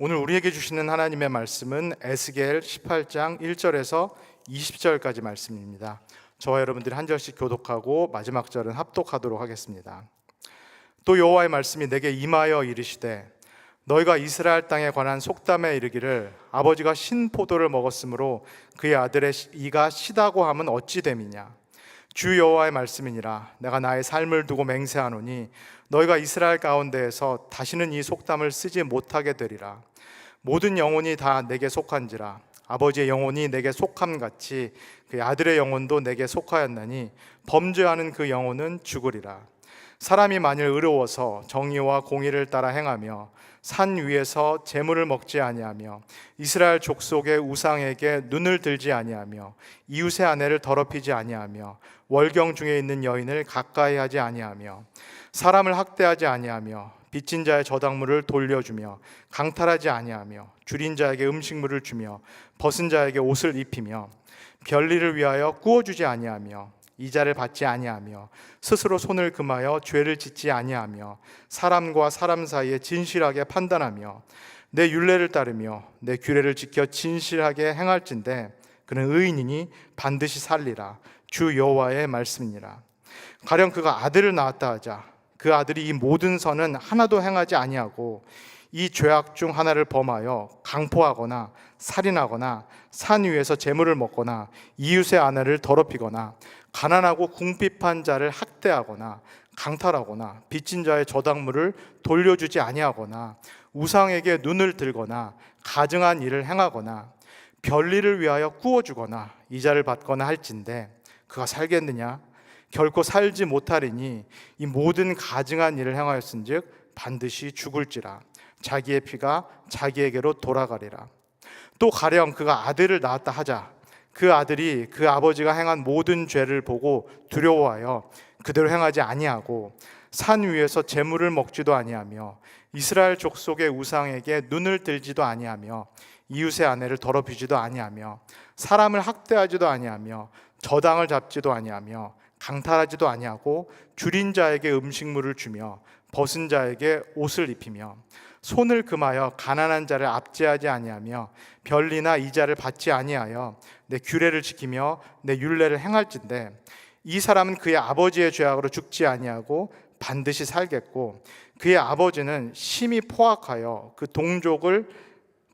오늘 우리에게 주시는 하나님의 말씀은 에스겔 18장 1절에서 20절까지 말씀입니다. 저와 여러분들이 한 절씩 교독하고 마지막 절은 합독하도록 하겠습니다. 또 여호와의 말씀이 내게 임하여 이르시되 너희가 이스라엘 땅에 관한 속담에 이르기를 아버지가 신 포도를 먹었으므로 그의 아들의 이가 시다고 함은 어찌 됨이냐. 주 여호와의 말씀이니라. 내가 나의 삶을 두고 맹세하노니 너희가 이스라엘 가운데에서 다시는 이 속담을 쓰지 못하게 되리라. 모든 영혼이 다 내게 속한지라. 아버지의 영혼이 내게 속함같이 그의 아들의 영혼도 내게 속하였나니 범죄하는 그 영혼은 죽으리라. 사람이 만일 의로워서 정의와 공의를 따라 행하며 산 위에서 재물을 먹지 아니하며 이스라엘 족속의 우상에게 눈을 들지 아니하며 이웃의 아내를 더럽히지 아니하며 월경 중에 있는 여인을 가까이 하지 아니하며 사람을 학대하지 아니하며 빚진 자의 저당물을 돌려주며 강탈하지 아니하며 줄인 자에게 음식물을 주며 벗은 자에게 옷을 입히며 별리를 위하여 구워주지 아니하며 이자를 받지 아니하며 스스로 손을 금하여 죄를 짓지 아니하며 사람과 사람 사이에 진실하게 판단하며 내 율례를 따르며 내 규례를 지켜 진실하게 행할진대 그는 의인이니 반드시 살리라. 주 여호와의 말씀이니라. 가령 그가 아들을 낳았다 하자 그 아들이 이 모든 선은 하나도 행하지 아니하고 이 죄악 중 하나를 범하여 강포하거나 살인하거나 산 위에서 재물을 먹거나 이웃의 아내를 더럽히거나 가난하고 궁핍한 자를 학대하거나 강탈하거나 빚진 자의 저당물을 돌려주지 아니하거나 우상에게 눈을 들거나 가증한 일을 행하거나 별리를 위하여 구워주거나 이자를 받거나 할진대 그가 살겠느냐? 결코 살지 못하리니 이 모든 가증한 일을 행하였은즉 반드시 죽을지라. 자기의 피가 자기에게로 돌아가리라. 또 가령 그가 아들을 낳았다 하자 그 아들이 그 아버지가 행한 모든 죄를 보고 두려워하여 그대로 행하지 아니하고 산 위에서 재물을 먹지도 아니하며 이스라엘 족속의 우상에게 눈을 들지도 아니하며 이웃의 아내를 더럽히지도 아니하며 사람을 학대하지도 아니하며 저당을 잡지도 아니하며 강탈하지도 아니하고 줄인 자에게 음식물을 주며 벗은 자에게 옷을 입히며 손을 금하여 가난한 자를 압제하지 아니하며 별리나 이자를 받지 아니하여 내 규례를 지키며 내 율례를 행할진대 이 사람은 그의 아버지의 죄악으로 죽지 아니하고 반드시 살겠고 그의 아버지는 심히 포악하여 그 동족을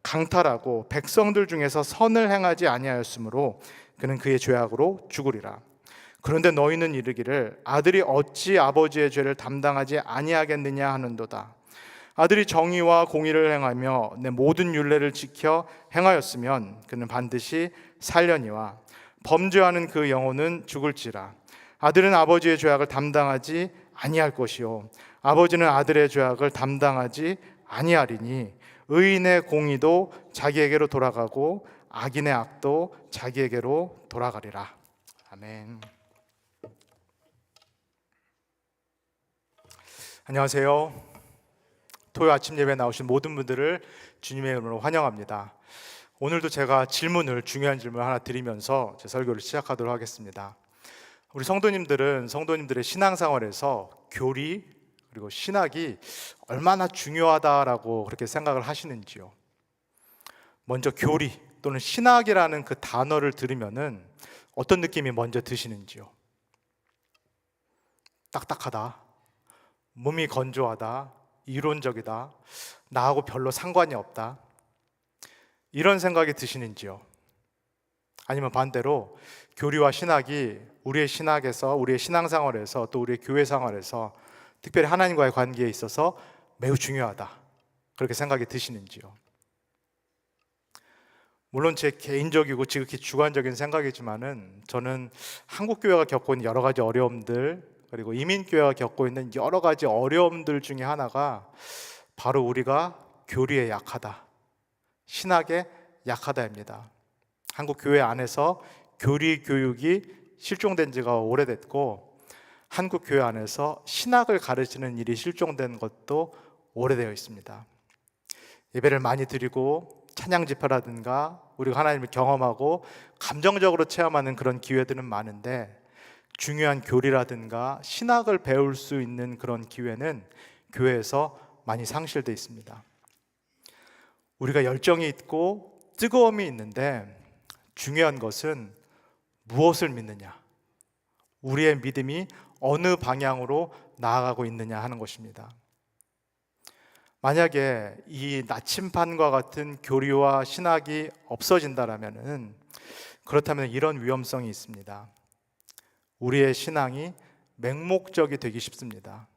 강탈하고 백성들 중에서 선을 행하지 아니하였으므로 그는 그의 죄악으로 죽으리라. 그런데 너희는 이르기를 아들이 어찌 아버지의 죄를 담당하지 아니하겠느냐 하는도다. 아들이 정의와 공의를 행하며 내 모든 율례를 지켜 행하였으면 그는 반드시 살려니와 범죄하는 그 영혼은 죽을지라. 아들은 아버지의 죄악을 담당하지 아니할 것이요 아버지는 아들의 죄악을 담당하지 아니하리니 의인의 공의도 자기에게로 돌아가고 악인의 악도 자기에게로 돌아가리라. 아멘. 안녕하세요. 토요 아침 예배에 나오신 모든 분들을 주님의 이름으로 환영합니다. 오늘도 제가 중요한 질문을 하나 드리면서 제 설교를 시작하도록 하겠습니다. 우리 성도님들은 성도님들의 신앙생활에서 교리 그리고 신학이 얼마나 중요하다라고 그렇게 생각을 하시는지요? 먼저 교리 또는 신학이라는 그 단어를 들으면은 어떤 느낌이 먼저 드시는지요? 딱딱하다, 몸이 건조하다, 이론적이다, 나하고 별로 상관이 없다, 이런 생각이 드시는지요? 아니면 반대로 교리와 신학이 우리의 신학에서, 우리의 신앙생활에서, 또 우리의 교회 생활에서 특별히 하나님과의 관계에 있어서 매우 중요하다, 그렇게 생각이 드시는지요? 물론 제 개인적이고 지극히 주관적인 생각이지만은 저는 한국교회가 겪고 있는 여러 가지 어려움들, 그리고 이민교회가 겪고 있는 여러 가지 어려움들 중에 하나가 바로 우리가 교리에 약하다, 신학에 약하다입니다. 한국 교회 안에서 교리 교육이 실종된 지가 오래됐고 한국 교회 안에서 신학을 가르치는 일이 실종된 것도 오래되어 있습니다. 예배를 많이 드리고 찬양 집회라든가 우리가 하나님을 경험하고 감정적으로 체험하는 그런 기회들은 많은데 중요한 교리라든가 신학을 배울 수 있는 그런 기회는 교회에서 많이 상실되어 있습니다. 우리가 열정이 있고 뜨거움이 있는데 중요한 것은 무엇을 믿느냐, 우리의 믿음이 어느 방향으로 나아가고 있느냐 하는 것입니다. 만약에 이 나침반과 같은 교리와 신학이 없어진다라면은, 그렇다면 이런 위험성이 있습니다. 우리의 신앙이 맹목적이 되기 쉽습니다.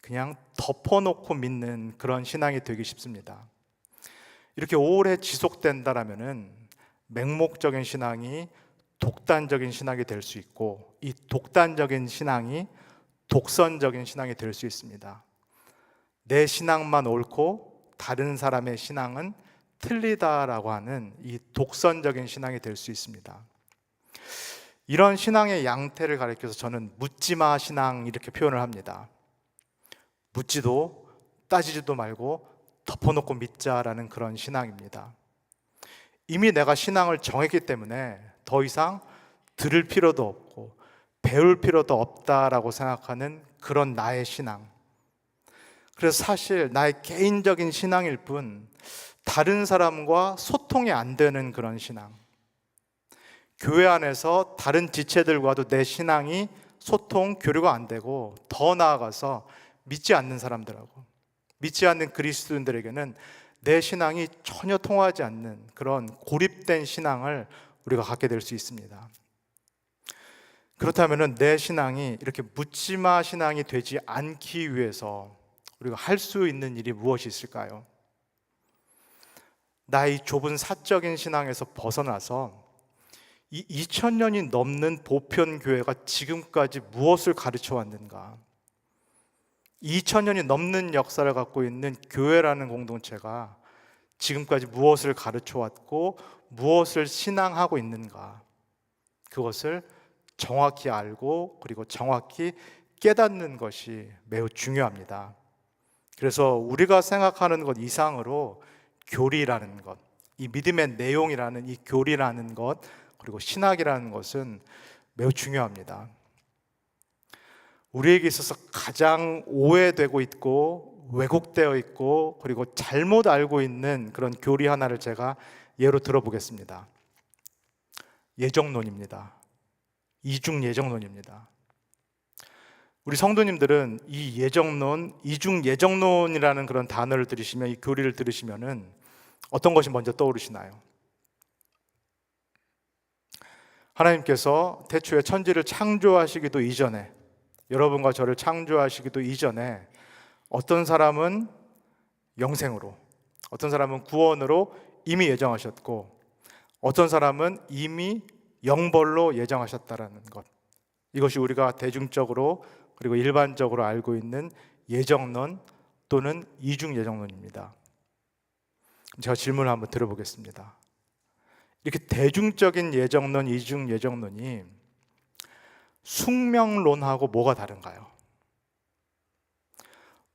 그냥 덮어놓고 믿는 그런 신앙이 되기 쉽습니다. 이렇게 오래 지속된다라면은 맹목적인 신앙이 독단적인 신앙이 될 수 있고, 이 독단적인 신앙이 독선적인 신앙이 될 수 있습니다. 내 신앙만 옳고 다른 사람의 신앙은 틀리다라고 하는 이 독선적인 신앙이 될 수 있습니다. 이런 신앙의 양태를 가리켜서 저는 묻지마 신앙 이렇게 표현을 합니다. 묻지도 따지지도 말고 덮어놓고 믿자라는 그런 신앙입니다. 이미 내가 신앙을 정했기 때문에 더 이상 들을 필요도 없고 배울 필요도 없다라고 생각하는 그런 나의 신앙. 그래서 사실 나의 개인적인 신앙일 뿐 다른 사람과 소통이 안 되는 그런 신앙. 교회 안에서 다른 지체들과도 내 신앙이 소통, 교류가 안 되고, 더 나아가서 믿지 않는 사람들하고, 믿지 않는 그리스도인들에게는 내 신앙이 전혀 통하지 않는 그런 고립된 신앙을 우리가 갖게 될 수 있습니다. 그렇다면 내 신앙이 이렇게 묻지마 신앙이 되지 않기 위해서 우리가 할 수 있는 일이 무엇이 있을까요? 나의 좁은 사적인 신앙에서 벗어나서 이 2000년이 넘는 보편교회가 지금까지 무엇을 가르쳐 왔는가? 2000년이 넘는 역사를 갖고 있는 교회라는 공동체가 지금까지 무엇을 가르쳐 왔고 무엇을 신앙하고 있는가? 그것을 정확히 알고 그리고 정확히 깨닫는 것이 매우 중요합니다. 그래서 우리가 생각하는 것 이상으로 교리라는 것, 이 믿음의 내용이라는 이 교리라는 것, 그리고 신학이라는 것은 매우 중요합니다. 우리에게 있어서 가장 오해되고 있고 왜곡되어 있고 그리고 잘못 알고 있는 그런 교리 하나를 제가 예로 들어보겠습니다. 예정론입니다. 이중 예정론입니다. 우리 성도님들은 이 예정론, 이중 예정론이라는 그런 단어를 들으시면, 이 교리를 들으시면은 어떤 것이 먼저 떠오르시나요? 하나님께서 태초에 천지를 창조하시기도 이전에, 여러분과 저를 창조하시기도 이전에 어떤 사람은 영생으로, 어떤 사람은 구원으로 이미 예정하셨고, 어떤 사람은 이미 영벌로 예정하셨다라는 것, 이것이 우리가 대중적으로 그리고 일반적으로 알고 있는 예정론 또는 이중 예정론입니다. 제가 질문을 한번 드려보겠습니다. 이렇게 대중적인 예정론, 이중 예정론이 숙명론하고 뭐가 다른가요?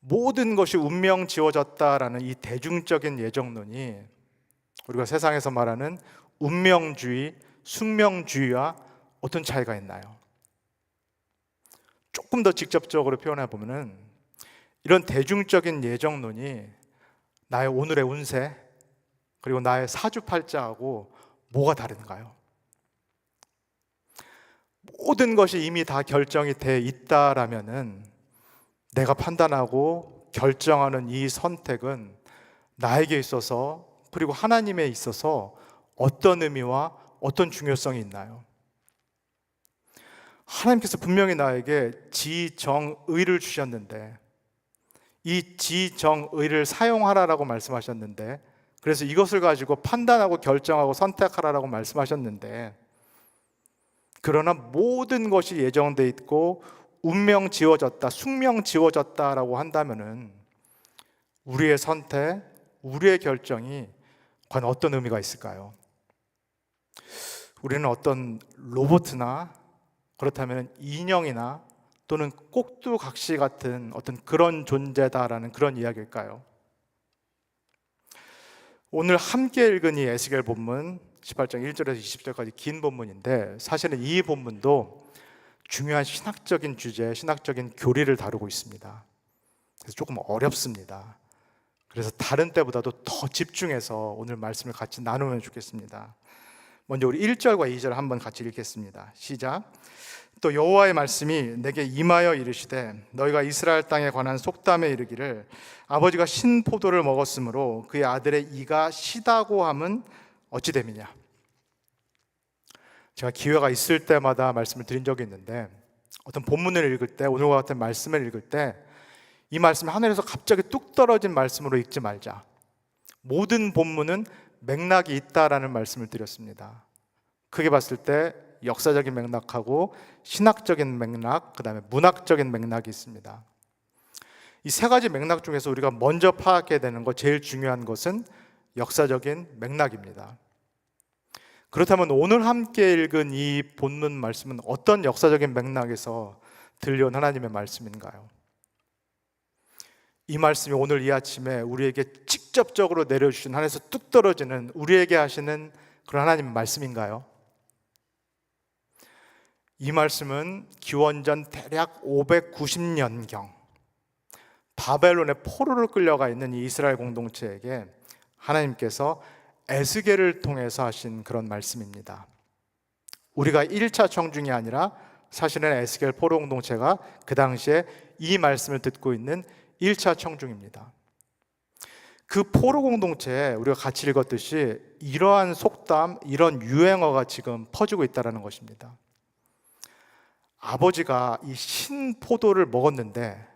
모든 것이 운명 지어졌다라는 이 대중적인 예정론이 우리가 세상에서 말하는 운명주의, 숙명주의와 어떤 차이가 있나요? 조금 더 직접적으로 표현해 보면은, 이런 대중적인 예정론이 나의 오늘의 운세 그리고 나의 사주팔자하고 뭐가 다른가요? 모든 것이 이미 다 결정이 돼 있다라면은 내가 판단하고 결정하는 이 선택은 나에게 있어서 그리고 하나님에 있어서 어떤 의미와 어떤 중요성이 있나요? 하나님께서 분명히 나에게 지정의를 주셨는데, 이 지정의를 사용하라라고 말씀하셨는데, 그래서 이것을 가지고 판단하고 결정하고 선택하라라고 말씀하셨는데, 그러나 모든 것이 예정돼 있고 운명 지어졌다, 숙명 지어졌다라고 한다면은 우리의 선택, 우리의 결정이 과연 어떤 의미가 있을까요? 우리는 어떤 로봇이나, 그렇다면 인형이나 또는 꼭두각시 같은 어떤 그런 존재다라는 그런 이야기일까요? 오늘 함께 읽은 이 에스겔 본문 18장 1절에서 20절까지 긴 본문인데, 사실은 이 본문도 중요한 신학적인 주제, 신학적인 교리를 다루고 있습니다. 그래서 조금 어렵습니다. 그래서 다른 때보다도 더 집중해서 오늘 말씀을 같이 나누면 좋겠습니다. 먼저 우리 1절과 2절 한번 같이 읽겠습니다. 시작. 또 여호와의 말씀이 내게 임하여 이르시되 너희가 이스라엘 땅에 관한 속담에 이르기를 아버지가 신 포도를 먹었으므로 그의 아들의 이가 시다고 함은 어찌 됨이냐. 제가 기회가 있을 때마다 말씀을 드린 적이 있는데, 어떤 본문을 읽을 때, 오늘과 같은 말씀을 읽을 때 이 말씀이 하늘에서 갑자기 뚝 떨어진 말씀으로 읽지 말자. 모든 본문은 맥락이 있다라는 말씀을 드렸습니다. 크게 봤을 때 역사적인 맥락하고 신학적인 맥락, 그 다음에 문학적인 맥락이 있습니다. 이 세 가지 맥락 중에서 우리가 먼저 파악해야 되는 것, 제일 중요한 것은 역사적인 맥락입니다. 그렇다면 오늘 함께 읽은 이 본문 말씀은 어떤 역사적인 맥락에서 들려온 하나님의 말씀인가요? 이 말씀이 오늘 이 아침에 우리에게 직접적으로 내려주신, 하늘에서 뚝 떨어지는, 우리에게 하시는 그런 하나님의 말씀인가요? 이 말씀은 기원전 대략 590년경 바벨론의 포로로 끌려가 있는 이 이스라엘 공동체에게 하나님께서 에스겔을 통해서 하신 그런 말씀입니다. 우리가 1차 청중이 아니라 사실은 에스겔 포로 공동체가 그 당시에 이 말씀을 듣고 있는 1차 청중입니다. 그 포로 공동체에 우리가 같이 읽었듯이 이러한 속담, 이런 유행어가 지금 퍼지고 있다는 것입니다. 아버지가 이 신포도를 먹었는데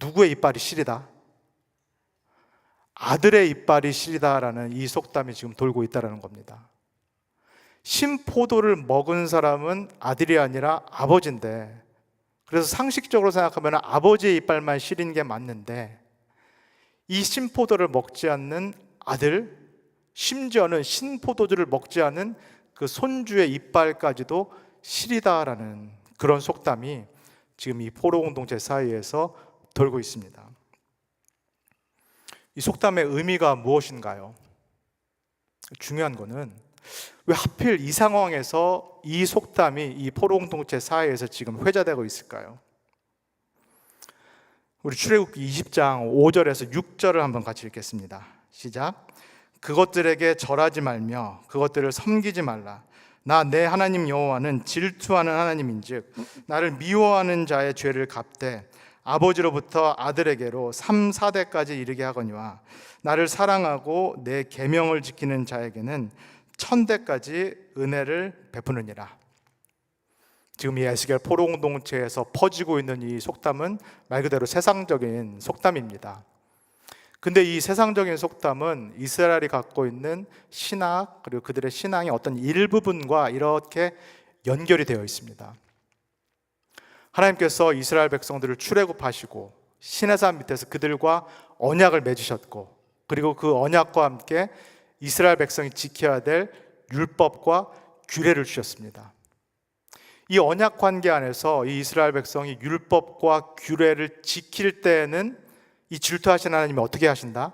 누구의 이빨이 시리다? 아들의 이빨이 시리다라는 이 속담이 지금 돌고 있다는 겁니다. 신포도를 먹은 사람은 아들이 아니라 아버지인데, 그래서 상식적으로 생각하면 아버지의 이빨만 시린 게 맞는데, 이 신포도를 먹지 않는 아들, 심지어는 신포도주를 먹지 않은 그 손주의 이빨까지도 시리다라는 그런 속담이 지금 이 포로 공동체 사이에서 돌고 있습니다. 이 속담의 의미가 무엇인가요? 중요한 거는 왜 하필 이 상황에서 이 속담이 이 포로 공동체 사이에서 지금 회자되고 있을까요? 우리 출애굽기 20장 5절에서 6절을 한번 같이 읽겠습니다. 시작. 그것들에게 절하지 말며 그것들을 섬기지 말라. 나 내 하나님 여호와는 질투하는 하나님인즉 나를 미워하는 자의 죄를 갚되 아버지로부터 아들에게로 3, 4대까지 이르게 하거니와 나를 사랑하고 내 계명을 지키는 자에게는 1000대까지 은혜를 베푸느니라. 지금 이 에스겔 포로 공동체에서 퍼지고 있는 이 속담은 말 그대로 세상적인 속담입니다. 근데 이 세상적인 속담은 이스라엘이 갖고 있는 신학, 그리고 그들의 신앙의 어떤 일부분과 이렇게 연결이 되어 있습니다. 하나님께서 이스라엘 백성들을 출애굽하시고 시내산 밑에서 그들과 언약을 맺으셨고, 그리고 그 언약과 함께 이스라엘 백성이 지켜야 될 율법과 규례를 주셨습니다. 이 언약 관계 안에서 이 이스라엘 백성이 율법과 규례를 지킬 때에는 이 질투하신 하나님이 어떻게 하신다?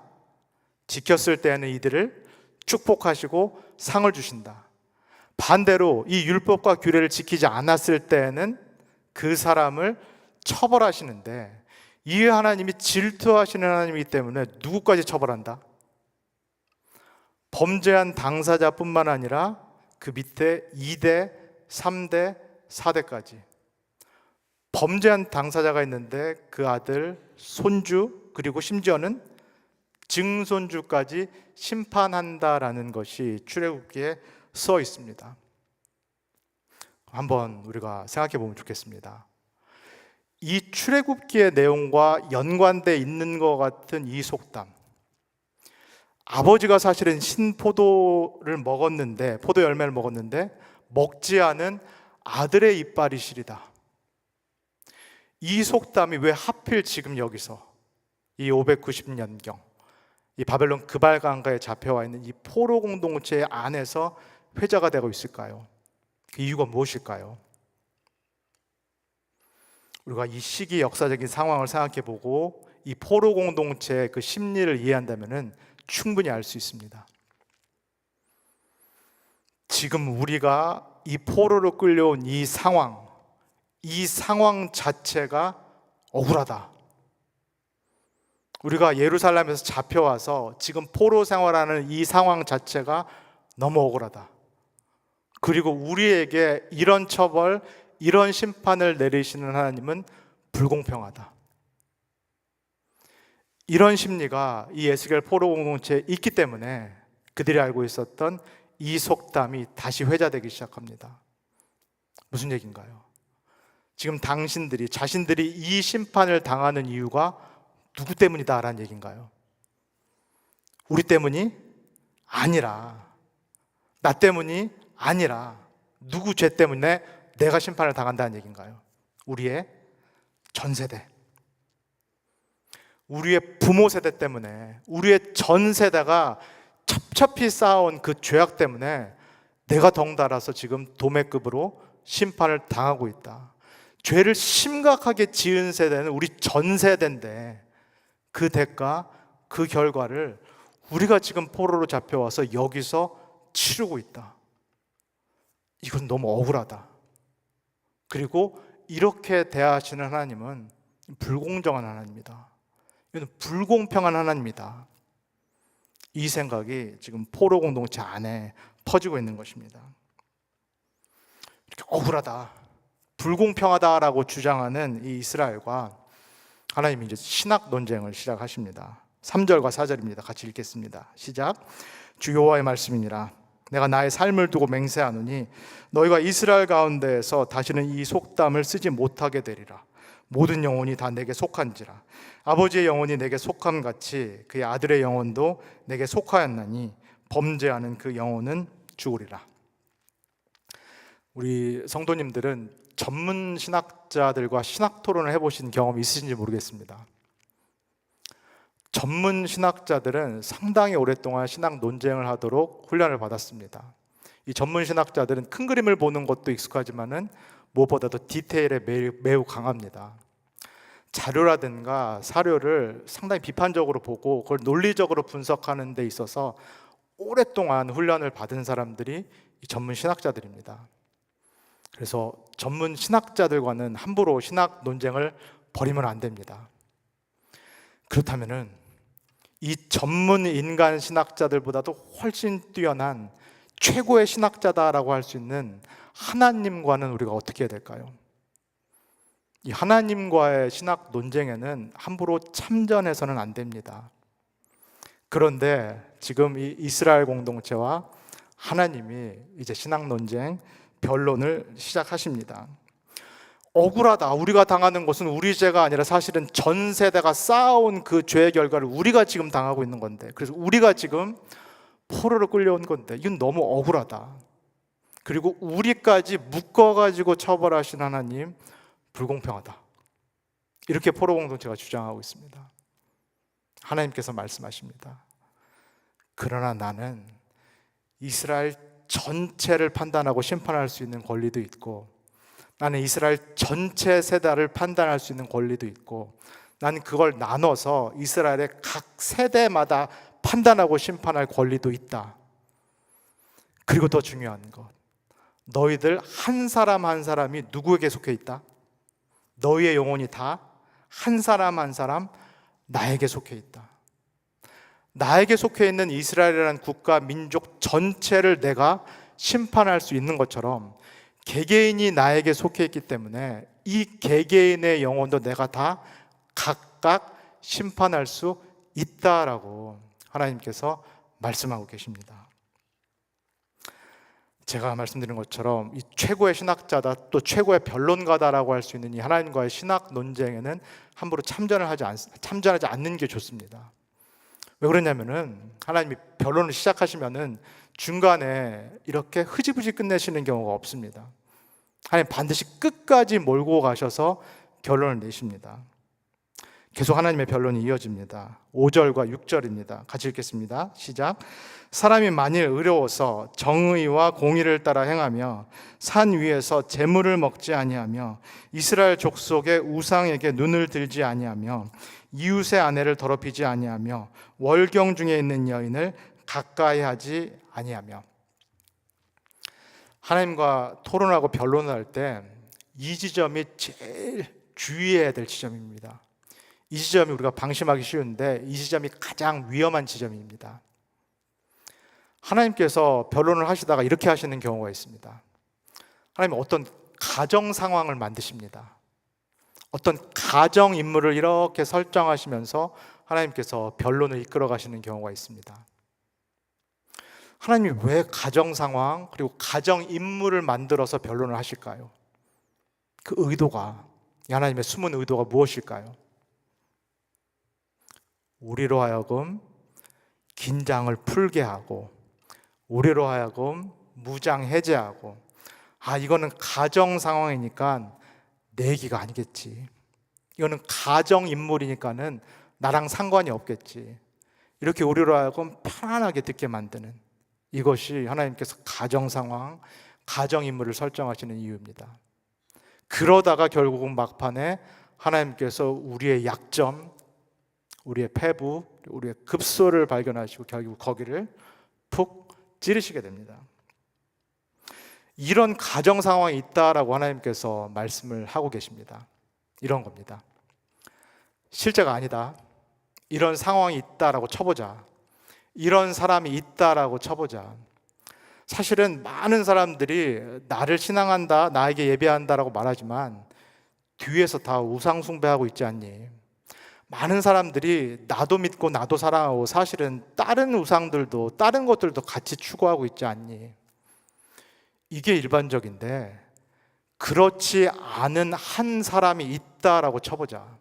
지켰을 때에는 이들을 축복하시고 상을 주신다. 반대로 이 율법과 규례를 지키지 않았을 때에는 그 사람을 처벌하시는데, 이 하나님이 질투하시는 하나님이기 때문에 누구까지 처벌한다? 범죄한 당사자뿐만 아니라 그 밑에 2대, 3대, 4대까지 범죄한 당사자가 있는데 그 아들, 손주, 그리고 심지어는 증손주까지 심판한다라는 것이 출애굽기에 써 있습니다. 한번 우리가 생각해 보면 좋겠습니다. 이 출애굽기의 내용과 연관되어 있는 것 같은 이 속담, 아버지가 사실은 신포도를 먹었는데, 포도 열매를 먹었는데 먹지 않은 아들의 이빨이 시리다. 이 속담이 왜 하필 지금 여기서 이 590년경 이 바벨론 그발강가에 잡혀와 있는 이 포로 공동체 안에서 회자가 되고 있을까요? 그 이유가 무엇일까요? 우리가 이 시기 역사적인 상황을 생각해 보고 이 포로 공동체의 그 심리를 이해한다면 충분히 알 수 있습니다. 지금 우리가 이 포로로 끌려온 이 상황 자체가 억울하다. 우리가 예루살렘에서 잡혀와서 지금 포로 생활하는 이 상황 자체가 너무 억울하다. 그리고 우리에게 이런 처벌, 이런 심판을 내리시는 하나님은 불공평하다. 이런 심리가 이 에스겔 포로 공동체에 있기 때문에 그들이 알고 있었던 이 속담이 다시 회자되기 시작합니다. 무슨 얘기인가요? 지금 당신들이 자신들이 이 심판을 당하는 이유가 누구 때문이다라는 얘기인가요? 우리 때문이 아니라, 나 때문이 아니라 누구 죄 때문에 내가 심판을 당한다는 얘기인가요? 우리의 전 세대, 우리의 부모 세대 때문에, 우리의 전 세대가 첩첩히 쌓아온 그 죄악 때문에 내가 덩달아서 지금 도매급으로 심판을 당하고 있다. 죄를 심각하게 지은 세대는 우리 전 세대인데 그 대가, 그 결과를 우리가 지금 포로로 잡혀와서 여기서 치르고 있다. 이건 너무 억울하다. 그리고 이렇게 대하시는 하나님은 불공정한 하나님이다. 이건 불공평한 하나님이다. 이 생각이 지금 포로 공동체 안에 퍼지고 있는 것입니다. 이렇게 억울하다, 불공평하다라고 주장하는 이 이스라엘과 하나님이 이제 신학 논쟁을 시작하십니다. 3절과 4절입니다. 같이 읽겠습니다. 시작. 주 여호와의 말씀이니라. 내가 나의 삶을 두고 맹세하노니 너희가 이스라엘 가운데에서 다시는 이 속담을 쓰지 못하게 되리라. 모든 영혼이 다 내게 속한지라. 아버지의 영혼이 내게 속함같이 그의 아들의 영혼도 내게 속하였나니 범죄하는 그 영혼은 죽으리라. 우리 성도님들은 전문 신학자들과 신학 토론을 해보신 경험이 있으신지 모르겠습니다. 전문 신학자들은 상당히 오랫동안 신학 논쟁을 하도록 훈련을 받았습니다. 이 전문 신학자들은 큰 그림을 보는 것도 익숙하지만은 무엇보다도 디테일에 매우 강합니다. 자료라든가 사료를 상당히 비판적으로 보고 그걸 논리적으로 분석하는 데 있어서 오랫동안 훈련을 받은 사람들이 이 전문 신학자들입니다. 그래서 전문 신학자들과는 함부로 신학 논쟁을 벌이면 안 됩니다. 그렇다면은 이 전문 인간 신학자들보다도 훨씬 뛰어난 최고의 신학자다라고 할 수 있는 하나님과는 우리가 어떻게 해야 될까요? 이 하나님과의 신학 논쟁에는 함부로 참전해서는 안 됩니다. 그런데 지금 이 이스라엘 공동체와 하나님이 이제 신학 논쟁 변론을 시작하십니다. 억울하다, 우리가 당하는 것은 우리 죄가 아니라 사실은 전 세대가 쌓아온 그 죄의 결과를 우리가 지금 당하고 있는 건데, 그래서 우리가 지금 포로로 끌려온 건데 이건 너무 억울하다. 그리고 우리까지 묶어가지고 처벌하신 하나님 불공평하다. 이렇게 포로 공동체가 주장하고 있습니다. 하나님께서 말씀하십니다. 그러나 나는 이스라엘 전체를 판단하고 심판할 수 있는 권리도 있고, 나는 이스라엘 전체 세대를 판단할 수 있는 권리도 있고, 나는 그걸 나눠서 이스라엘의 각 세대마다 판단하고 심판할 권리도 있다. 그리고 더 중요한 것, 너희들 한 사람 한 사람이 누구에게 속해 있다? 너희의 영혼이 다 한 사람 한 사람 나에게 속해 있다. 나에게 속해 있는 이스라엘이라는 국가 민족 전체를 내가 심판할 수 있는 것처럼 개개인이 나에게 속해 있기 때문에 이 개개인의 영혼도 내가 다 각각 심판할 수 있다라고 하나님께서 말씀하고 계십니다. 제가 말씀드린 것처럼 이 최고의 신학자다, 또 최고의 변론가다라고 할 수 있는 이 하나님과의 신학 논쟁에는 함부로 참전하지 않는 게 좋습니다. 왜 그러냐면은 하나님이 변론을 시작하시면은 중간에 이렇게 흐지부지 끝내시는 경우가 없습니다. 하나님 반드시 끝까지 몰고 가셔서 결론을 내십니다. 계속 하나님의 변론이 이어집니다. 5절과 6절입니다. 같이 읽겠습니다. 시작. 사람이 만일 의로워서 정의와 공의를 따라 행하며 산 위에서 재물을 먹지 아니하며 이스라엘 족속의 우상에게 눈을 들지 아니하며 이웃의 아내를 더럽히지 아니하며 월경 중에 있는 여인을 가까이 하지 아니하며. 하나님과 토론하고 변론을 할 때 이 지점이 제일 주의해야 될 지점입니다. 이 지점이 우리가 방심하기 쉬운데 이 지점이 가장 위험한 지점입니다. 하나님께서 변론을 하시다가 이렇게 하시는 경우가 있습니다. 하나님은 어떤 가정 상황을 만드십니다. 어떤 가정 인물을 이렇게 설정하시면서 하나님께서 변론을 이끌어 가시는 경우가 있습니다. 하나님이 왜 가정 상황 그리고 가정 인물을 만들어서 변론을 하실까요? 그 의도가, 하나님의 숨은 의도가 무엇일까요? 우리로 하여금 긴장을 풀게 하고, 우리로 하여금 무장 해제하고, 이거는 가정 상황이니까 내 얘기가 아니겠지, 이거는 가정 인물이니까는 나랑 상관이 없겠지, 이렇게 우리로 하여금 편안하게 듣게 만드는, 이것이 하나님께서 가정 상황, 가정 인물을 설정하시는 이유입니다. 그러다가 결국은 막판에 하나님께서 우리의 약점, 우리의 패부, 우리의 급소를 발견하시고 결국 거기를 푹 찌르시게 됩니다. 이런 가정 상황이 있다라고 하나님께서 말씀을 하고 계십니다. 이런 겁니다. 실제가 아니다, 이런 상황이 있다라고 쳐보자, 이런 사람이 있다라고 쳐보자. 사실은 많은 사람들이 나를 신앙한다, 나에게 예배한다라고 말하지만 뒤에서 다 우상 숭배하고 있지 않니? 많은 사람들이 나도 믿고 나도 사랑하고 사실은 다른 우상들도, 다른 것들도 같이 추구하고 있지 않니? 이게 일반적인데, 그렇지 않은 한 사람이 있다라고 쳐보자.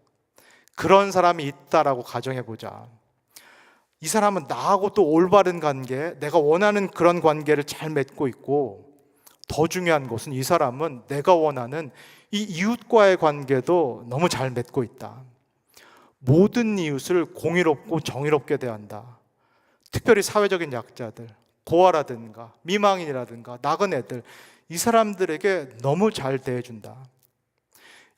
그런 사람이 있다라고 가정해보자. 이 사람은 나하고 또 올바른 관계, 내가 원하는 그런 관계를 잘 맺고 있고, 더 중요한 것은 이 사람은 내가 원하는 이 이웃과의 관계도 너무 잘 맺고 있다. 모든 이웃을 공의롭고 정의롭게 대한다. 특별히 사회적인 약자들, 고아라든가 미망인이라든가 나그네들, 이 사람들에게 너무 잘 대해준다.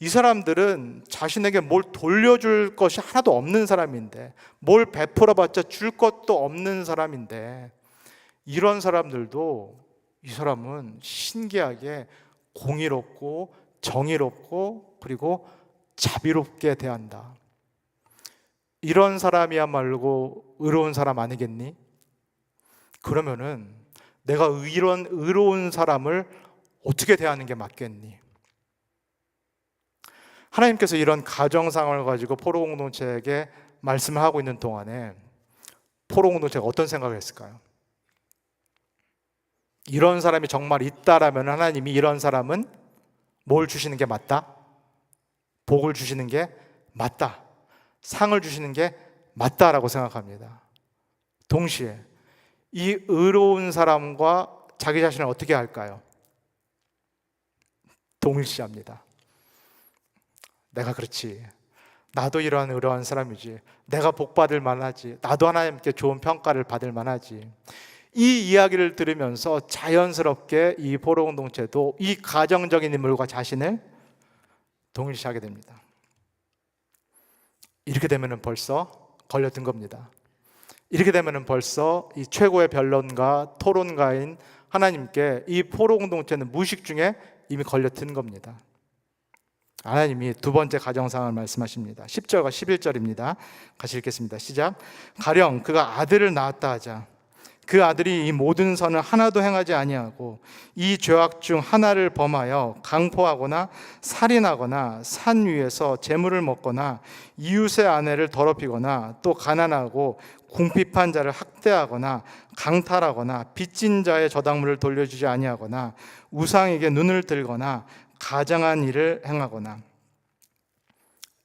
이 사람들은 자신에게 뭘 돌려줄 것이 하나도 없는 사람인데, 뭘 베풀어봤자 줄 것도 없는 사람인데, 이런 사람들도 이 사람은 신기하게 공의롭고 정의롭고 그리고 자비롭게 대한다. 이런 사람이야말로 의로운 사람 아니겠니? 그러면은 내가 이런 의로운 사람을 어떻게 대하는 게 맞겠니? 하나님께서 이런 가정 상황을 가지고 포로 공동체에게 말씀을 하고 있는 동안에 포로 공동체가 어떤 생각을 했을까요? 이런 사람이 정말 있다라면 하나님이 이런 사람은 뭘 주시는 게 맞다? 복을 주시는 게 맞다, 상을 주시는 게 맞다라고 생각합니다. 동시에 이 의로운 사람과 자기 자신을 어떻게 할까요? 동일시합니다. 내가 그렇지, 나도 이러한 의로운 사람이지, 내가 복받을 만하지, 나도 하나님께 좋은 평가를 받을 만하지. 이 이야기를 들으면서 자연스럽게 이 포로 공동체도 이 가정적인 인물과 자신을 동일시하게 됩니다. 이렇게 되면은 벌써 걸려든 겁니다. 이렇게 되면은 벌써 이 최고의 변론가, 토론가인 하나님께 이 포로 공동체는 무의식 중에 이미 걸려든 겁니다. 하나님이 두 번째 가정상을 말씀하십니다. 10절과 11절입니다. 같이 읽겠습니다. 시작. 가령 그가 아들을 낳았다 하자. 그 아들이 이 모든 선을 하나도 행하지 아니하고 이 죄악 중 하나를 범하여 강포하거나 살인하거나 산 위에서 재물을 먹거나 이웃의 아내를 더럽히거나 또 가난하고 궁핍한 자를 학대하거나 강탈하거나 빚진 자의 저당물을 돌려주지 아니하거나 우상에게 눈을 들거나 가장한 일을 행하거나.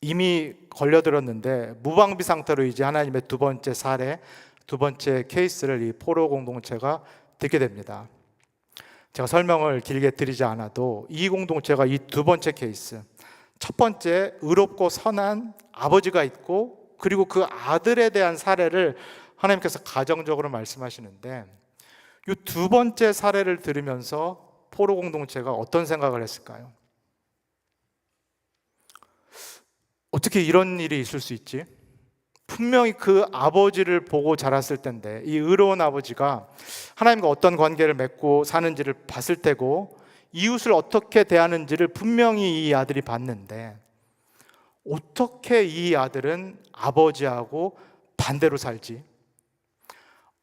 이미 걸려들었는데 무방비 상태로 이제 하나님의 두 번째 사례, 두 번째 케이스를 이 포로 공동체가 듣게 됩니다. 제가 설명을 길게 드리지 않아도 이 공동체가 이 두 번째 케이스, 첫 번째 의롭고 선한 아버지가 있고 그리고 그 아들에 대한 사례를 하나님께서 가정적으로 말씀하시는데, 이 두 번째 사례를 들으면서 포로 공동체가 어떤 생각을 했을까요? 어떻게 이런 일이 있을 수 있지? 분명히 그 아버지를 보고 자랐을 텐데, 이 의로운 아버지가 하나님과 어떤 관계를 맺고 사는지를 봤을 테고 이웃을 어떻게 대하는지를 분명히 이 아들이 봤는데 어떻게 이 아들은 아버지하고 반대로 살지?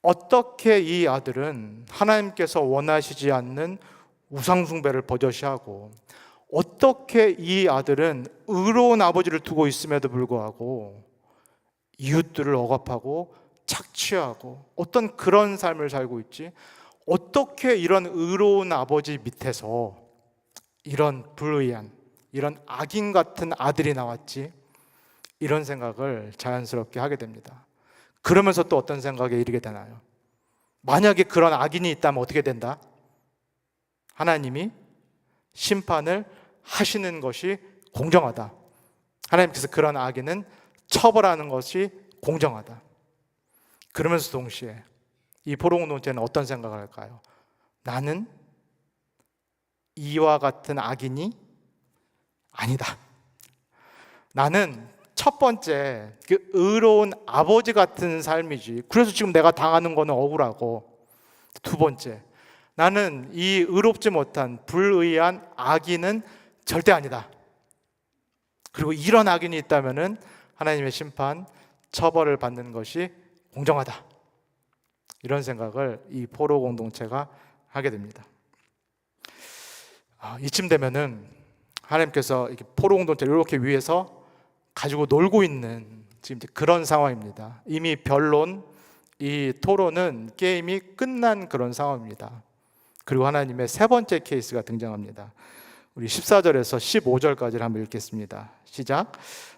어떻게 이 아들은 하나님께서 원하시지 않는 우상숭배를 버젓이하고, 어떻게 이 아들은 의로운 아버지를 두고 있음에도 불구하고 이웃들을 억압하고 착취하고 어떤 그런 삶을 살고 있지? 어떻게 이런 의로운 아버지 밑에서 이런 불의한, 이런 악인 같은 아들이 나왔지? 이런 생각을 자연스럽게 하게 됩니다. 그러면서 또 어떤 생각에 이르게 되나요? 만약에 그런 악인이 있다면 어떻게 된다? 하나님이 심판을 하시는 것이 공정하다. 하나님께서 그런 악인은 처벌하는 것이 공정하다. 그러면서 동시에 이 포로공동체는 어떤 생각을 할까요? 나는 이와 같은 악인이 아니다. 나는 첫 번째 그 의로운 아버지 같은 삶이지. 그래서 지금 내가 당하는 거는 억울하고, 두 번째, 나는 이 의롭지 못한 불의한 악인은 절대 아니다. 그리고 이런 악인이 있다면은 하나님의 심판, 처벌을 받는 것이 공정하다. 이런 생각을 이 포로 공동체가 하게 됩니다. 이쯤 되면은 하나님께서 이렇게 포로 공동체를 이렇게 위해서 가지고 놀고 있는 지금 그런 상황입니다. 이미 변론, 이 토론은 게임이 끝난 그런 상황입니다. 그리고 하나님의 세 번째 케이스가 등장합니다. 우리 14절에서 15절까지를 한번 읽겠습니다. 시작.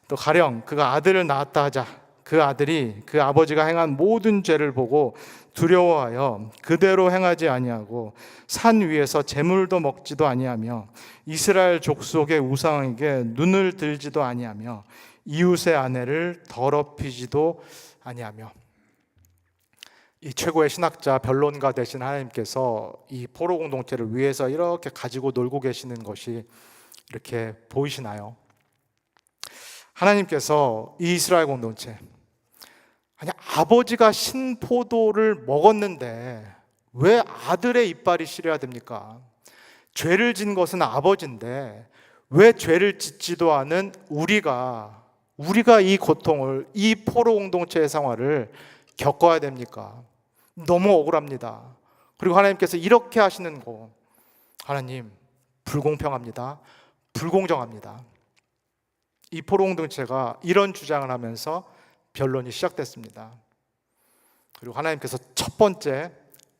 또 가령 그가 아들을 낳았다 하자. 그 아들이 그 아버지가 행한 모든 죄를 보고 두려워하여 그대로 행하지 아니하고 산 위에서 재물도 먹지도 아니하며 이스라엘 족속의 우상에게 눈을 들지도 아니하며 이웃의 아내를 더럽히지도 아니하며. 이 최고의 신학자 변론가 되신 하나님께서 이 포로 공동체를 위해서 이렇게 가지고 놀고 계시는 것이 이렇게 보이시나요? 하나님께서 이 이스라엘 공동체, 아니 아버지가 신포도를 먹었는데 왜 아들의 이빨이 시려야 됩니까? 죄를 진 것은 아버지인데 왜 죄를 짓지도 않은 우리가 이 고통을, 이 포로 공동체의 상황을 겪어야 됩니까? 너무 억울합니다. 그리고 하나님께서 이렇게 하시는 거, 하나님 불공평합니다. 불공정합니다. 이 포로 공동체가 이런 주장을 하면서 변론이 시작됐습니다. 그리고 하나님께서 첫 번째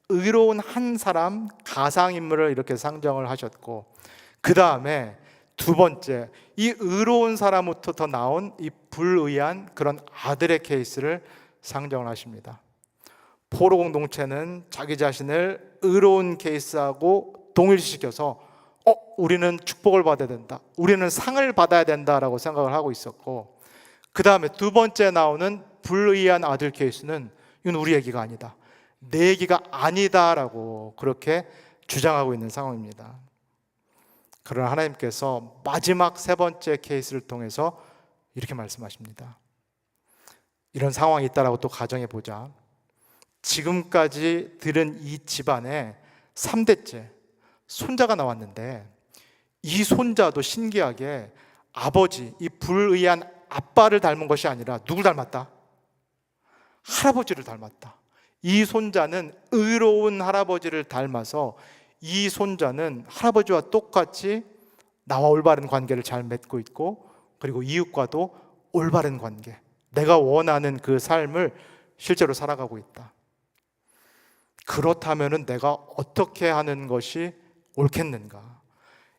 의로운 한 사람 가상인물을 이렇게 상정을 하셨고, 그 다음에 두 번째 이 의로운 사람부터 나온 이 불의한 그런 아들의 케이스를 상정을 하십니다. 포로 공동체는 자기 자신을 의로운 케이스하고 동일시켜서 우리는 축복을 받아야 된다, 우리는 상을 받아야 된다라고 생각을 하고 있었고, 그 다음에 두 번째 나오는 불의한 아들 케이스는 이건 우리 얘기가 아니다, 내 얘기가 아니다라고 그렇게 주장하고 있는 상황입니다. 그러나 하나님께서 마지막 세 번째 케이스를 통해서 이렇게 말씀하십니다. 이런 상황이 있다라고 또 가정해 보자. 지금까지 들은 이 집안에 3대째 손자가 나왔는데, 이 손자도 신기하게 아버지, 이 불의한 아빠를 닮은 것이 아니라 누굴 닮았다? 할아버지를 닮았다. 이 손자는 의로운 할아버지를 닮아서 이 손자는 할아버지와 똑같이 나와 올바른 관계를 잘 맺고 있고, 그리고 이웃과도 올바른 관계, 내가 원하는 그 삶을 실제로 살아가고 있다. 그렇다면 내가 어떻게 하는 것이 옳겠는가?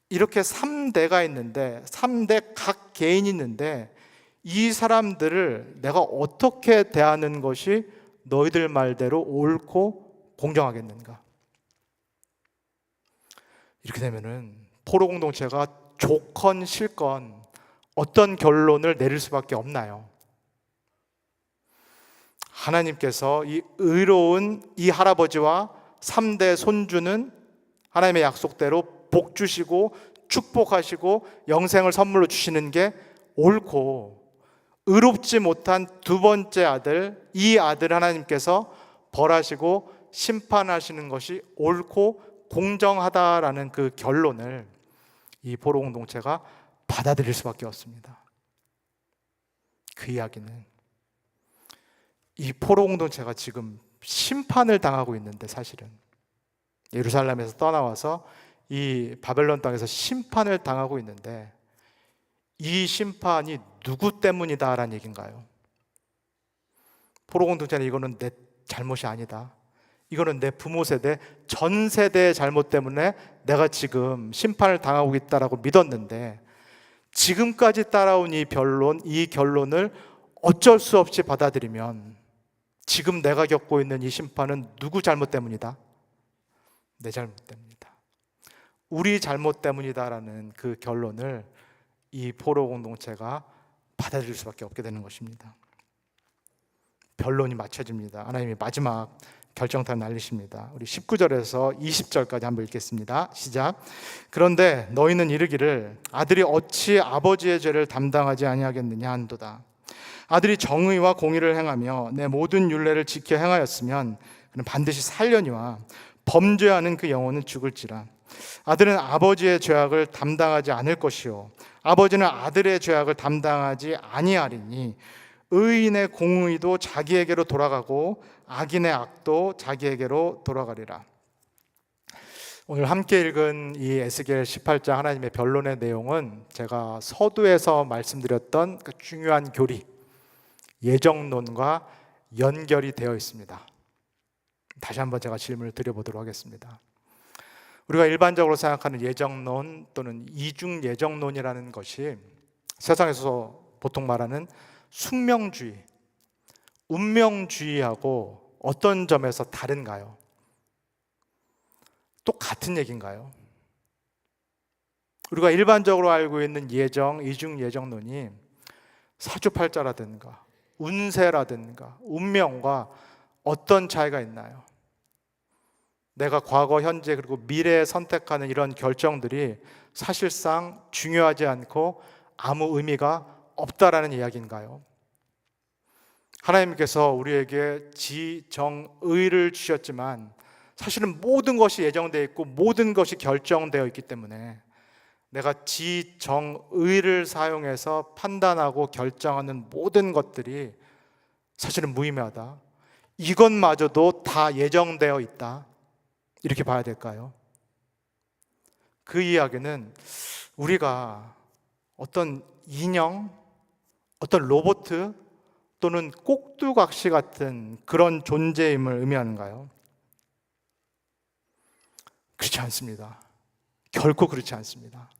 이렇게 3대가 있는데, 3대 각 개인이 있는데, 이 사람들을 내가 어떻게 대하는 것이 너희들 말대로 옳고 공정하겠는가? 이렇게 되면은 포로 공동체가 좋건 싫건 어떤 결론을 내릴 수밖에 없나요? 하나님께서 이 의로운 이 할아버지와 3대 손주는 하나님의 약속대로 복 주시고 축복하시고 영생을 선물로 주시는 게 옳고, 의롭지 못한 두 번째 아들, 이 아들 하나님께서 벌하시고 심판하시는 것이 옳고 공정하다라는 그 결론을 이 포로 공동체가 받아들일 수밖에 없습니다. 그 이야기는 이 포로 공동체가 지금 심판을 당하고 있는데, 사실은 예루살렘에서 떠나와서 이 바벨론 땅에서 심판을 당하고 있는데, 이 심판이 누구 때문이다라는 얘기인가요? 포로 공동체는 이거는 내 잘못이 아니다, 이거는 내 부모 세대, 전 세대의 잘못 때문에 내가 지금 심판을 당하고 있다라고 믿었는데, 지금까지 따라온 이 결론을 어쩔 수 없이 받아들이면 지금 내가 겪고 있는 이 심판은 누구 잘못 때문이다? 내 잘못 때문이다, 우리 잘못 때문이다라는 그 결론을 이 포로 공동체가 받아들일 수밖에 없게 되는 것입니다. 변론이 맞춰집니다. 하나님이 마지막 결정타를 날리십니다. 우리 19절에서 20절까지 한번 읽겠습니다. 시작. 그런데 너희는 이르기를 아들이 어찌 아버지의 죄를 담당하지 아니하겠느냐 한도다. 아들이 정의와 공의를 행하며 내 모든 율례를 지켜 행하였으면 그는 반드시 살려니와 범죄하는 그 영혼은 죽을지라. 아들은 아버지의 죄악을 담당하지 않을 것이요 아버지는 아들의 죄악을 담당하지 아니하리니 의인의 공의도 자기에게로 돌아가고 악인의 악도 자기에게로 돌아가리라. 오늘 함께 읽은 이 에스겔 18장 하나님의 변론의 내용은 제가 서두에서 말씀드렸던 그 중요한 교리, 예정론과 연결이 되어 있습니다. 다시 한번 제가 질문을 드려보도록 하겠습니다. 우리가 일반적으로 생각하는 예정론 또는 이중 예정론이라는 것이 세상에서 보통 말하는 숙명주의, 운명주의하고 어떤 점에서 다른가요? 똑같은 얘기인가요? 우리가 일반적으로 알고 있는 이중 예정론이 사주팔자라든가 운세라든가 운명과 어떤 차이가 있나요? 내가 과거, 현재 그리고 미래에 선택하는 이런 결정들이 사실상 중요하지 않고 아무 의미가 없다라는 이야기인가요? 하나님께서 우리에게 지정의를 주셨지만 사실은 모든 것이 예정되어 있고 모든 것이 결정되어 있기 때문에 내가 지정의를 사용해서 판단하고 결정하는 모든 것들이 사실은 무의미하다, 이것마저도 다 예정되어 있다, 이렇게 봐야 될까요? 그 이야기는 우리가 어떤 인형, 어떤 로봇 또는 꼭두각시 같은 그런 존재임을 의미하는가요? 그렇지 않습니다. 결코 그렇지 않습니다.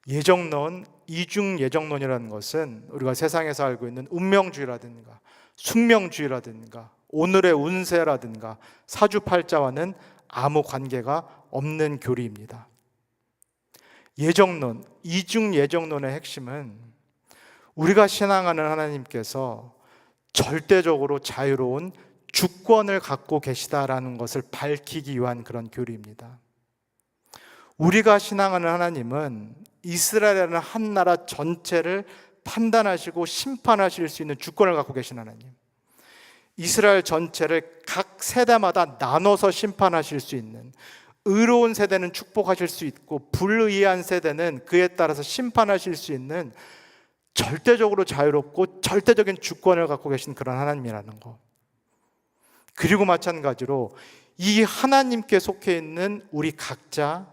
예정론, 이중 예정론이라는 것은 우리가 세상에서 알고 있는 운명주의라든가 숙명주의라든가 오늘의 운세라든가 사주팔자와는 아무 관계가 없는 교리입니다. 예정론, 이중 예정론의 핵심은 우리가 신앙하는 하나님께서 절대적으로 자유로운 주권을 갖고 계시다라는 것을 밝히기 위한 그런 교리입니다. 우리가 신앙하는 하나님은 이스라엘이라는 한 나라 전체를 판단하시고 심판하실 수 있는 주권을 갖고 계신 하나님, 이스라엘 전체를 각 세대마다 나눠서 심판하실 수 있는, 의로운 세대는 축복하실 수 있고 불의한 세대는 그에 따라서 심판하실 수 있는 절대적으로 자유롭고 절대적인 주권을 갖고 계신 그런 하나님이라는 것. 그리고 마찬가지로 이 하나님께 속해 있는 우리 각자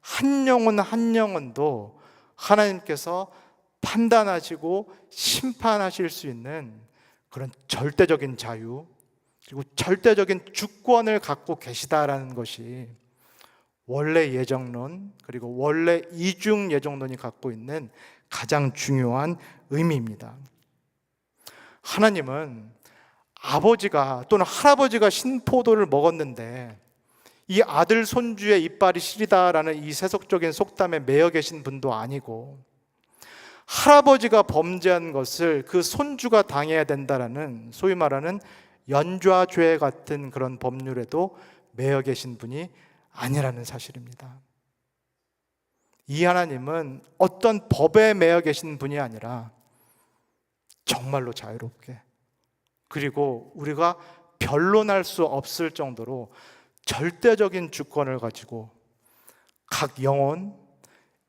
한 영혼 한 영혼도 하나님께서 판단하시고 심판하실 수 있는 그런 절대적인 자유 그리고 절대적인 주권을 갖고 계시다라는 것이 원래 예정론 그리고 원래 이중 예정론이 갖고 있는 가장 중요한 의미입니다. 하나님은 아버지가 또는 할아버지가 신포도를 먹었는데 이 아들 손주의 이빨이 시리다라는 이 세속적인 속담에 매여 계신 분도 아니고, 할아버지가 범죄한 것을 그 손주가 당해야 된다라는 소위 말하는 연좌죄 같은 그런 법률에도 매여 계신 분이 아니라는 사실입니다. 이 하나님은 어떤 법에 매여 계신 분이 아니라 정말로 자유롭게, 그리고 우리가 변론할 수 없을 정도로 절대적인 주권을 가지고 각 영혼,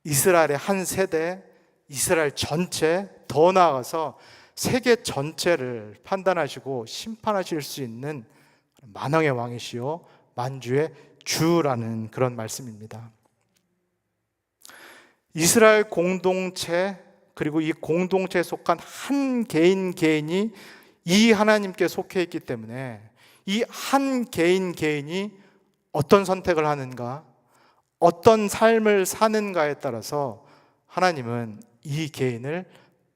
이스라엘의 한 세대, 이스라엘 전체, 더 나아가서 세계 전체를 판단하시고 심판하실 수 있는 만왕의 왕이시요 만주의 주라는 그런 말씀입니다. 이스라엘 공동체, 그리고 이 공동체에 속한 한 개인 개인이 이 하나님께 속해 있기 때문에 이 한 개인 개인이 어떤 선택을 하는가, 어떤 삶을 사는가에 따라서 하나님은 이 개인을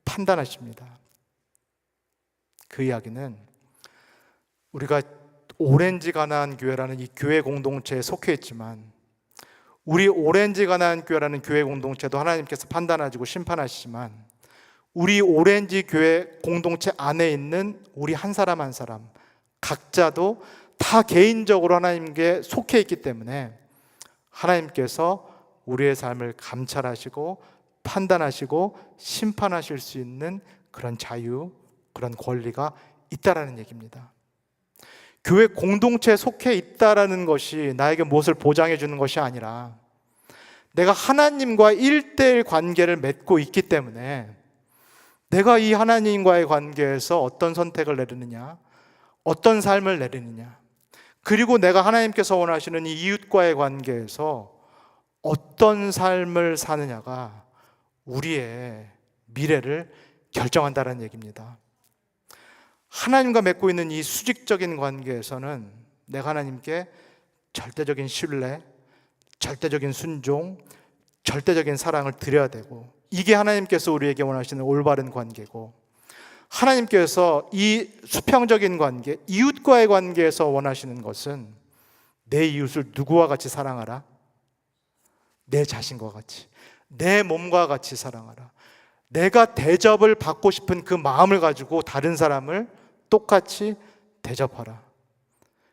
판단하십니다. 그 이야기는 우리가 오렌지 가나안 교회라는 이 교회 공동체에 속해 있지만, 우리 오렌지 가나안 교회라는 교회 공동체도 하나님께서 판단하시고 심판하시지만, 우리 오렌지 교회 공동체 안에 있는 우리 한 사람 한 사람 각자도 다 개인적으로 하나님께 속해 있기 때문에 하나님께서 우리의 삶을 감찰하시고 판단하시고 심판하실 수 있는 그런 자유, 그런 권리가 있다라는 얘기입니다. 교회 공동체에 속해 있다라는 것이 나에게 무엇을 보장해 주는 것이 아니라, 내가 하나님과 1대1 관계를 맺고 있기 때문에 내가 이 하나님과의 관계에서 어떤 선택을 내리느냐, 어떤 삶을 내리느냐, 그리고 내가 하나님께서 원하시는 이 이웃과의 관계에서 어떤 삶을 사느냐가 우리의 미래를 결정한다는 얘기입니다. 하나님과 맺고 있는 이 수직적인 관계에서는 내가 하나님께 절대적인 신뢰, 절대적인 순종, 절대적인 사랑을 드려야 되고, 이게 하나님께서 우리에게 원하시는 올바른 관계고, 하나님께서 이 수평적인 관계, 이웃과의 관계에서 원하시는 것은 내 이웃을 누구와 같이 사랑하라? 내 자신과 같이, 내 몸과 같이 사랑하라. 내가 대접을 받고 싶은 그 마음을 가지고 다른 사람을 똑같이 대접하라.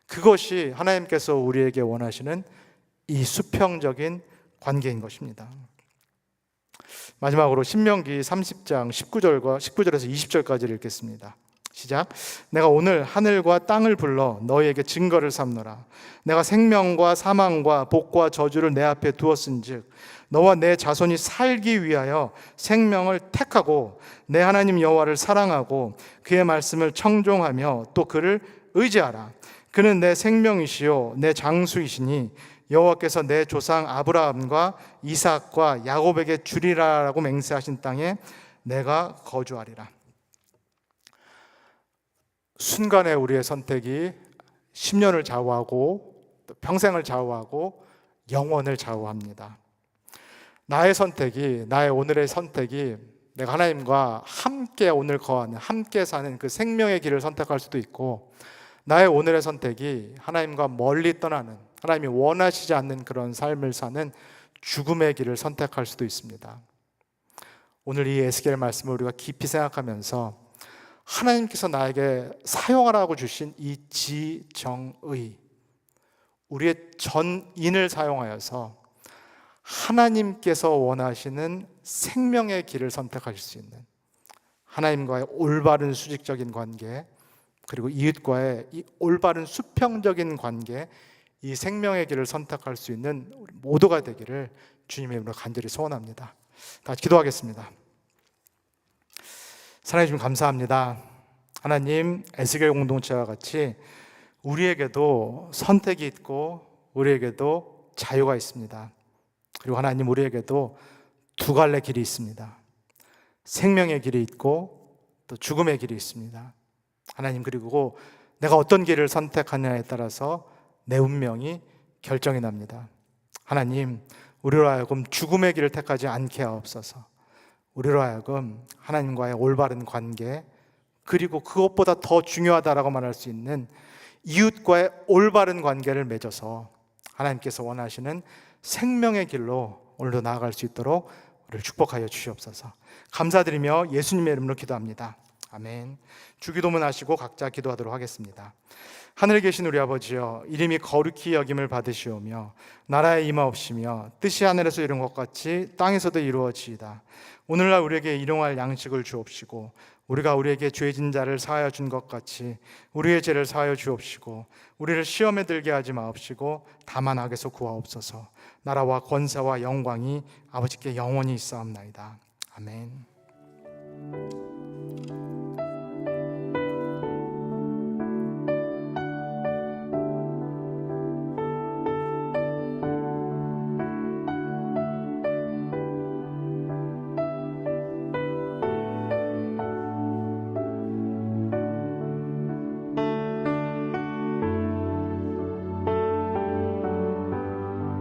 그것이 하나님께서 우리에게 원하시는 이 수평적인 관계인 것입니다. 마지막으로 신명기 30장 19절에서 20절까지를 읽겠습니다. 시작. 내가 오늘 하늘과 땅을 불러 너희에게 증거를 삼노라. 내가 생명과 사망과 복과 저주를 내 앞에 두었은즉 너와 내 자손이 살기 위하여 생명을 택하고 내 하나님 여호와를 사랑하고 그의 말씀을 청종하며 또 그를 의지하라. 그는 내 생명이시요 내 장수이시니 여호와께서 내 조상 아브라함과 이삭과 야곱에게 주리라라고 맹세하신 땅에 내가 거주하리라. 순간에 우리의 선택이 10년을 좌우하고 평생을 좌우하고 영원을 좌우합니다. 나의 선택이, 나의 오늘의 선택이 내가 하나님과 함께 오늘 거하는, 함께 사는 그 생명의 길을 선택할 수도 있고, 나의 오늘의 선택이 하나님과 멀리 떠나는, 하나님이 원하시지 않는 그런 삶을 사는 죽음의 길을 선택할 수도 있습니다. 오늘 이 에스겔 말씀을 우리가 깊이 생각하면서 하나님께서 나에게 사용하라고 주신 이 지정의, 우리의 전인을 사용하여서 하나님께서 원하시는 생명의 길을 선택하실 수 있는, 하나님과의 올바른 수직적인 관계, 그리고 이웃과의 이 올바른 수평적인 관계, 이 생명의 길을 선택할 수 있는 우리 모두가 되기를 주님의 이름으로 간절히 소원합니다. 다시 기도하겠습니다. 사랑해 주님 감사합니다. 하나님, 에스겔 공동체와 같이 우리에게도 선택이 있고 우리에게도 자유가 있습니다. 그리고 하나님, 우리에게도 두 갈래 길이 있습니다. 생명의 길이 있고 또 죽음의 길이 있습니다. 하나님, 그리고 내가 어떤 길을 선택하느냐에 따라서 내 운명이 결정이 납니다. 하나님, 우리로 하여금 죽음의 길을 택하지 않게 하옵소서. 우리로 하여금 하나님과의 올바른 관계, 그리고 그것보다 더 중요하다라고 말할 수 있는 이웃과의 올바른 관계를 맺어서 하나님께서 원하시는 생명의 길로 오늘도 나아갈 수 있도록 우리를 축복하여 주시옵소서. 감사드리며 예수님의 이름으로 기도합니다. 아멘. 주기도문 하시고 각자 기도하도록 하겠습니다. 하늘에 계신 우리 아버지여, 이름이 거룩히 여김을 받으시오며 나라에 임하옵시며 뜻이 하늘에서 이룬 것 같이 땅에서도 이루어지이다. 오늘날 우리에게 일용할 양식을 주옵시고 우리가 우리에게 죄진 자를 사하여 준 것 같이 우리의 죄를 사하여 주옵시고 우리를 시험에 들게 하지 마옵시고 다만 악에서 구하옵소서. 나라와 권세와 영광이 아버지께 영원히 있사옵나이다. 아멘.